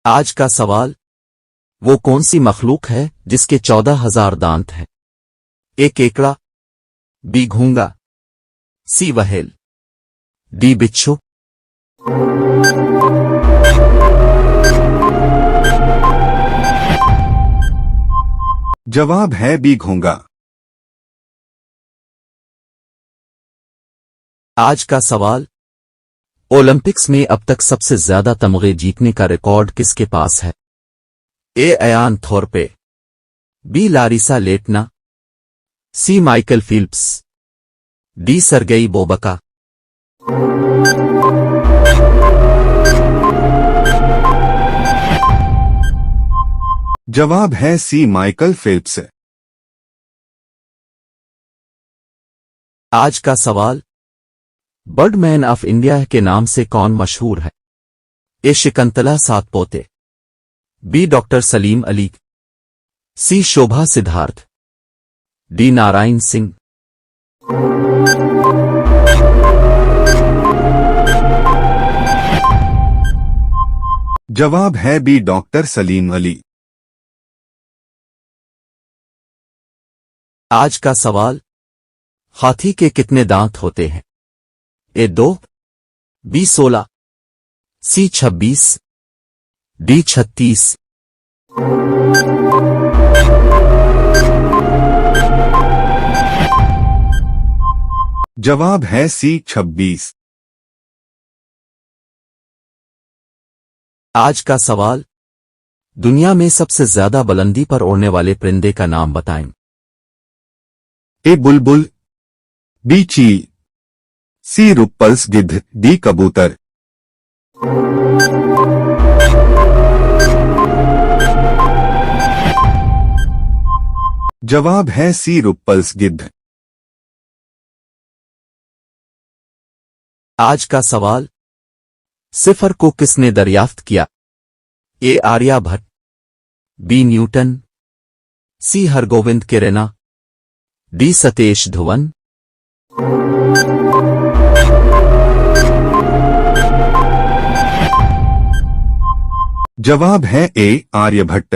आज का सवाल, वो कौन सी मखलूक है जिसके 14,000 दांत हैं? ए केकड़ा, बी घूंगा, सी व्हेल, डी बिच्छू। जवाब है बी घोंगा। आज का सवाल, ओलंपिक्स में अब तक सबसे ज्यादा तमगे जीतने का रिकॉर्ड किसके पास है? ए अयान थोरपे, बी लारिसा लेटना, सी माइकल फिल्प्स, डी सरगेई बोबका। जवाब है सी माइकल फिल्प्स। आज का सवाल, बर्डमैन ऑफ इंडिया के नाम से कौन मशहूर है? ए शिकंतला सातपोते, बी डॉक्टर सलीम अली, सी शोभा सिद्धार्थ, डी नारायण सिंह। जवाब है बी डॉक्टर सलीम अली। आज का सवाल, हाथी के कितने दांत होते हैं? ए 2, बी 16, सी 26, डी 36। जवाब है सी 26। आज का सवाल, दुनिया में सबसे ज्यादा बुलंदी पर उड़ने वाले परिंदे का नाम बताएं। ए बुलबुल, बी चील, सी रुप्पल्स गिद्ध, डी कबूतर। जवाब है सी रुप्पल्स गिद्ध। आज का सवाल, सिफर को किसने दरियाफ्त किया? ए आर्यभट्ट, बी न्यूटन, सी हरगोविंद किरेना, डी सतेश धवन। जवाब है ए आर्यभट्ट।